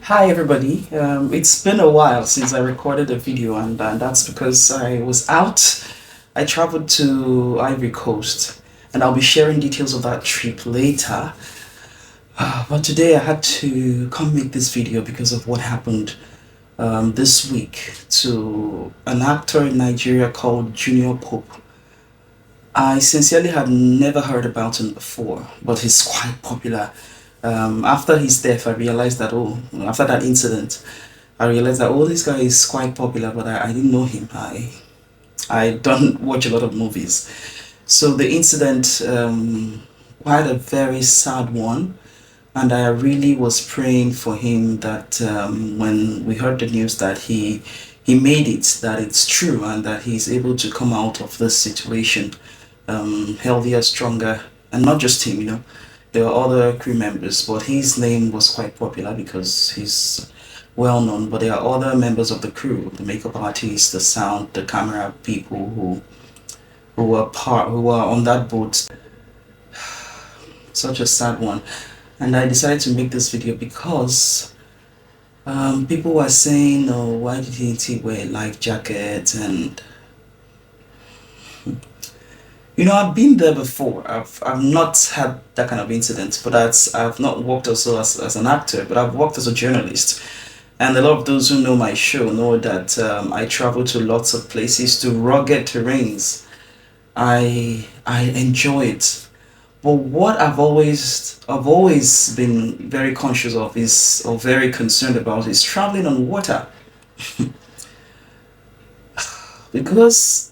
Hi everybody. It's been a while since I recorded a video, and that's because I was out. I traveled to Ivory Coast, and I'll be sharing details of that trip later. But today I had to come make this video because of what happened this week to an actor in Nigeria called Junior Pope. I sincerely had never heard about him before, but he's quite popular. After his death, I realized that, after that incident, I realized that, this guy is quite popular, but I didn't know him. I don't watch a lot of movies. So the incident, quite a very sad one. And I really was praying for him that when we heard the news that he made it, that it's true, and that he's able to come out of this situation healthier, stronger, and not just him. There are other crew members, but his name was quite popular because he's well known. But there are other members of the crew, the makeup artists, the sound, the camera people who were on that boat. Such a sad one. And I decided to make this video because people were saying, "Oh, why didn't he wear a life jacket?" And I've been there before. I've not had that kind of incident, but I've not worked also as an actor, but I've worked as a journalist. And a lot of those who know my show know that I travel to lots of places, to rugged terrains. I enjoy it. But what I've always been very conscious of is, or very concerned about, is traveling on water. Because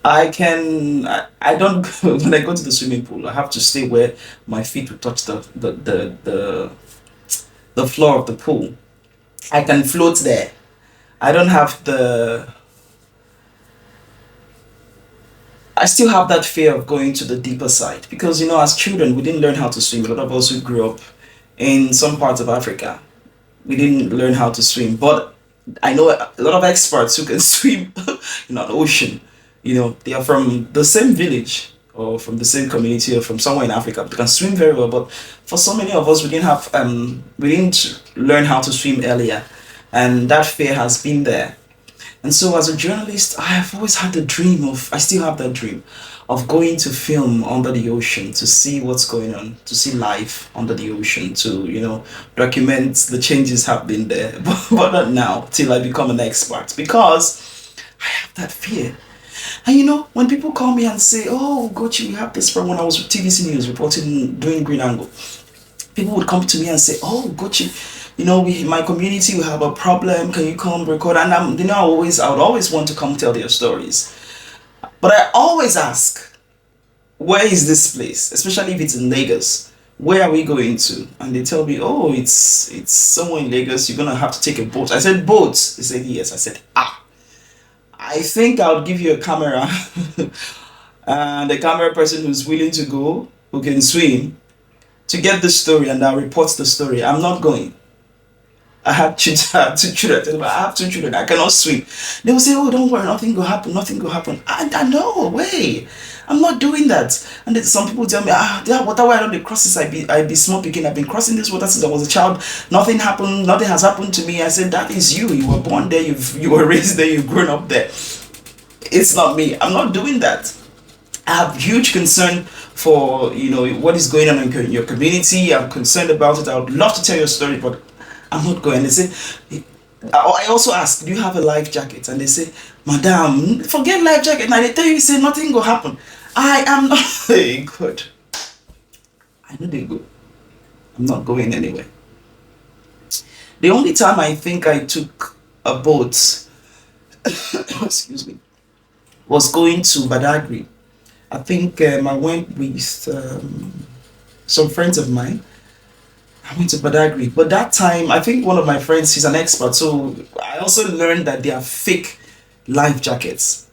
I don't when I go to the swimming pool, I have to stay where my feet will touch the floor of the pool. I can float there. I don't have the I still have that fear of going to the deeper side because, as children we didn't learn how to swim. A lot of us who grew up in some parts of Africa, we didn't learn how to swim. But I know a lot of experts who can swim in the ocean. They are from the same village or from the same community or from somewhere in Africa. They can swim very well, but for so many of us, we didn't learn how to swim earlier, and that fear has been there. And so, as a journalist, I have always had the dream of, I still have that dream of going to film under the ocean to see what's going on, to see life under the ocean, to, document the changes happening there. But not now, till I become an expert, because I have that fear. And when people call me and say, "Oh, Gochi, we have this problem," when I was with TVC News reporting, doing Green Angle, people would come to me and say, "Oh, Gochi, my community, we have a problem. Can you come record?" And I would always want to come tell their stories. But I always ask, where is this place? Especially if it's in Lagos. Where are we going to? And they tell me, "Oh, it's somewhere in Lagos. You're gonna have to take a boat." I said, "Boat?" They said, "Yes." I said, I think I'll give you a camera and a camera person who's willing to go, who can swim, to get the story, and I'll report the story. I'm not going. I have two children. I tell them, "I have two children. I cannot swim." They will say, "Oh, don't worry, nothing will happen. Nothing will happen." I know, way. I'm not doing that. And then some people tell me, "That water where I don't cross this, I be small picking. I've been crossing this water since I was a child. Nothing happened. Nothing has happened to me." I said, "That is you. You were born there. You were raised there. You've grown up there. It's not me. I'm not doing that." I have huge concern for what is going on in your community. I'm concerned about it. I would love to tell your story, but I'm not going." They say, I also ask, "Do you have a life jacket?" And they say, "Madam, forget life jacket." Now they tell you, say nothing will happen. I am not good. I know they go. I'm not going anywhere. The only time I think I took a boat, excuse me, was going to Badagry. I think I went with some friends of mine. I went to Badagry, but that time I think one of my friends, he's an expert, so I also learned that they are fake life jackets.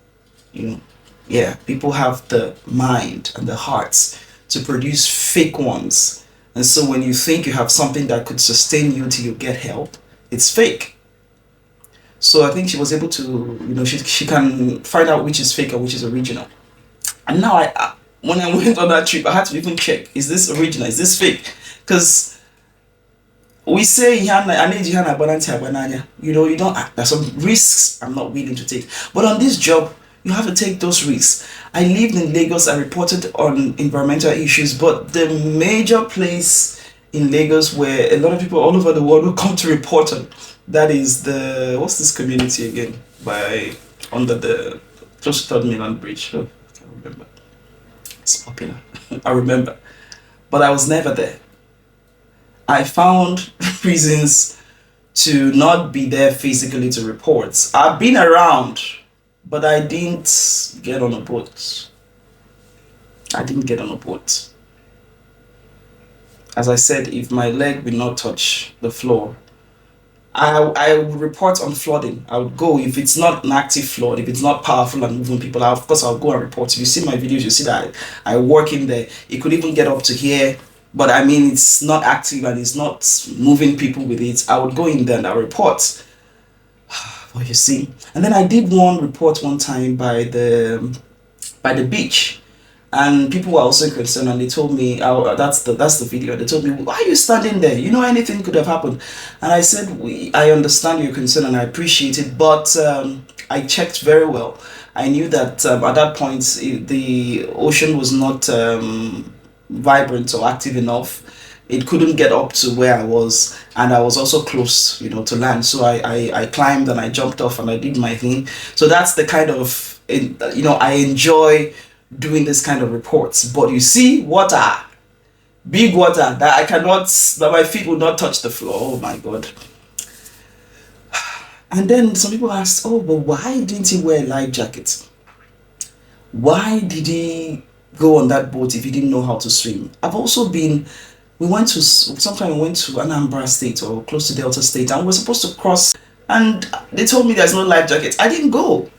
Yeah, people have the mind and the hearts to produce fake ones, and so when you think you have something that could sustain you till you get help, it's fake. So I think she was able to, she can find out which is fake and which is original. And now when I went on that trip, I had to even check: is this original? Is this fake? Because we say you know, you don't, there's some risks I'm not willing to take, but on this job you have to take those risks. I lived in Lagos, I reported on environmental issues, but the major place in Lagos where a lot of people all over the world will come to report on, that is the, what's this community again, by under the close to Third Milan Bridge. Oh, I can't remember. It's popular. I remember, but I was never there. I found reasons to not be there physically to report. I've been around, but I didn't get on a boat. I didn't get on a boat. As I said, if my leg will not touch the floor, I would report on flooding. I would go if it's not an active flood, if it's not powerful and moving people. Of course, I'll go and report. If you see my videos, you see that I work in there. It could even get up to here, but I mean, it's not active and it's not moving people with it. I would go in there and I report. Well, you see, and then I did one report one time by the beach, and people were also concerned, and they told me, oh, that's the video. They told me, why are you standing there? You know, anything could have happened. And I said, I understand your concern and I appreciate it, but I checked very well. I knew that at that point the ocean was not vibrant or active enough. It couldn't get up to where I was, and I was also close, you know, to land. So I climbed and I jumped off and I did my thing. So that's the kind of, you know, I enjoy doing this kind of reports. But you see, water, big water that I cannot, that my feet will not touch the floor. Oh my God. And then some people asked, oh, but why didn't he wear a life jacket? Why did he go on that boat if he didn't know how to swim? I've also been, sometime we went to Anambra State or close to Delta State, and we're supposed to cross, and they told me there's no life jacket. I didn't go.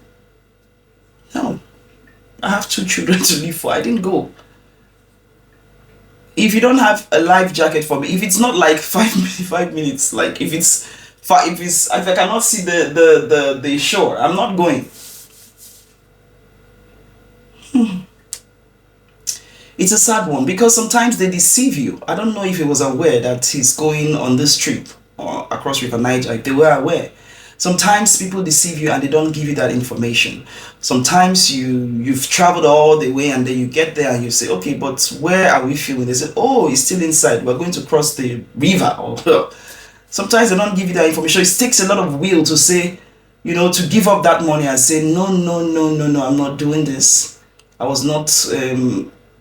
No. I have 2 children to live for. I didn't go. If you don't have a life jacket for me, if it's not like 5 minutes, like if I cannot see the shore, I'm not going. It's a sad one because sometimes they deceive you. I don't know if he was aware that he's going on this trip or across River Niger. If they were aware. Sometimes people deceive you and they don't give you that information. Sometimes you've traveled all the way and then you get there and you say, okay, but where are we filming? They say, oh, it's still inside. We're going to cross the river. Or sometimes they don't give you that information. It takes a lot of will to say, you know, to give up that money and say, no, no, no, no, no, I'm not doing this. I was not,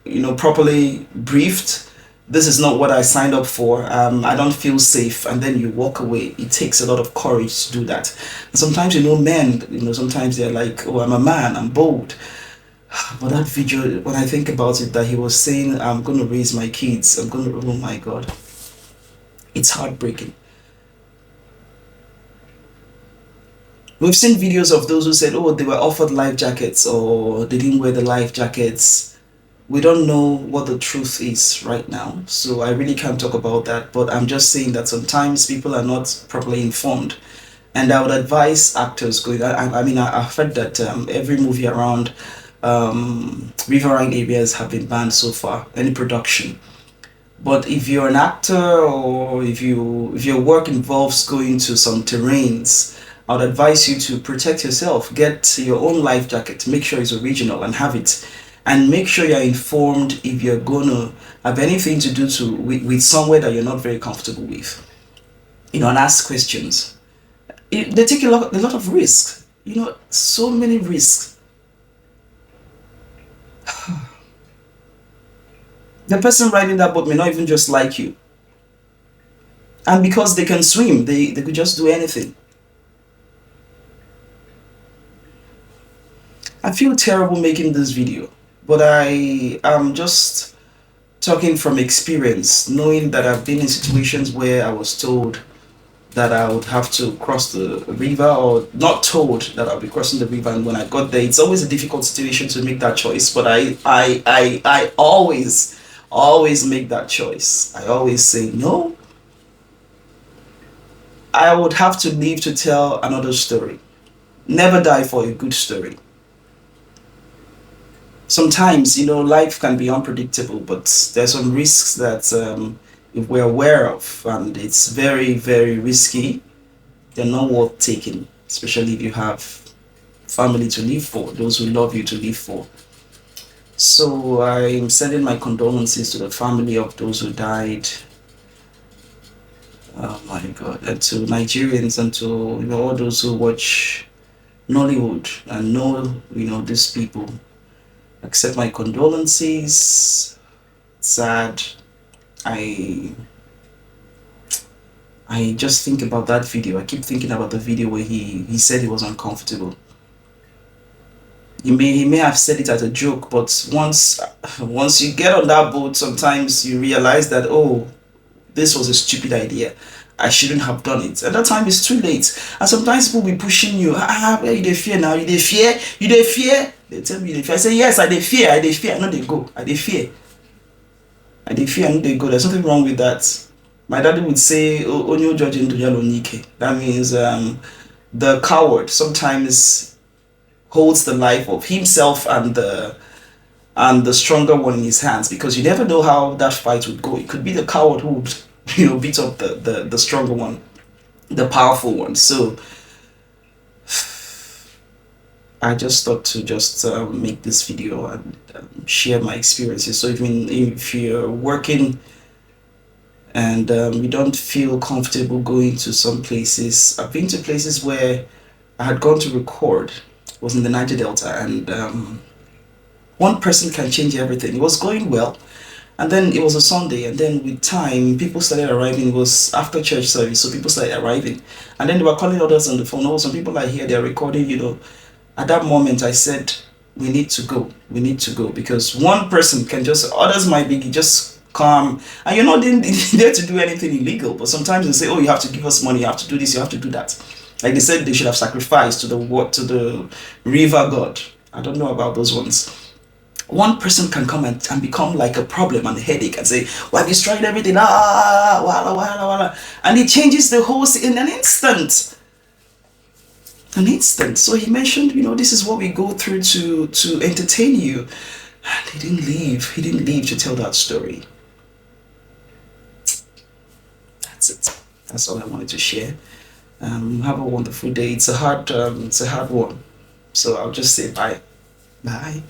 you know, properly briefed. This is not what I signed up for. I don't feel safe, and then you walk away. It takes a lot of courage to do that. And sometimes, you know, men, you know, sometimes they're like, oh, I'm a man, I'm bold. But that video, when I think about it, that he was saying, I'm going to raise my kids, I'm going to, oh my God. It's heartbreaking. We've seen videos of those who said, oh, they were offered life jackets or they didn't wear the life jackets. We don't know what the truth is right now, so I really can't talk about that, but I'm just saying that sometimes people are not properly informed, and I would advise actors going, I mean, I've heard that every movie around riverine areas have been banned so far, any production. But if you're an actor or if your work involves going to some terrains, I would advise you to protect yourself. Get your own life jacket, make sure it's original and have it. And make sure you're informed if you're gonna have anything to do with somewhere that you're not very comfortable with. You know, and ask questions. They take a lot of risks. You know, so many risks. The person riding that boat may not even just like you. And because they can swim, they could just do anything. I feel terrible making this video, but I am just talking from experience, knowing that I've been in situations where I was told that I would have to cross the river, or not told that I'll be crossing the river, and when I got there, it's always a difficult situation to make that choice, but I always make that choice. I always say no. I would have to live to tell another story. Never die for a good story. Sometimes, you know, life can be unpredictable, but there's some risks that if we're aware of, and it's very, very risky. They're not worth taking, especially if you have family to live for, those who love you to live for. So I'm sending my condolences to the family of those who died. Oh my God, and to Nigerians and to all those who watch Nollywood and know these people. Accept my condolences. Sad. I I just think about that video. I keep thinking about the video where he said he was uncomfortable. He may have said it as a joke, but once you get on that boat, sometimes you realize that, oh, this was a stupid idea. I shouldn't have done it. At that time, it's too late. And sometimes people be pushing you. Where you dey fear now? You dey fear? You dey fear? They tell me you dey fear. I say yes, I dey fear. I dey fear. I know they go. I dey fear. I dey fear. I know they go. There's nothing wrong with that. My daddy would say, "Onyo judge into yellow nike." That means the coward sometimes holds the life of himself and the stronger one in his hands, because you never know how that fight would go. It could be the coward who would beat up the stronger one, the powerful one. So I just thought to just make this video and share my experiences. So even if you're working and you don't feel comfortable going to some places, I've been to places where I had gone to record. It was in the Niger Delta, and one person can change everything. It was going well, and then it was a Sunday, and then with time, people started arriving. It was after church service, so people started arriving, and then they were calling others on the phone. Oh, some people are here, they're recording. At that moment, I said, we need to go. We need to go, because one person can just, others might be just calm, and you're not there to do anything illegal. But sometimes they say, oh, you have to give us money, you have to do this, you have to do that. Like they said, they should have sacrificed to the river god. I don't know about those ones. One person can come and become like a problem and a headache and say, well, I've destroyed everything, wala, wala, wala. And it changes the whole scene in an instant. An instant. So he mentioned, this is what we go through to entertain you. And he didn't leave. He didn't leave to tell that story. That's it. That's all I wanted to share. Have a wonderful day. It's a hard one. So I'll just say bye. Bye.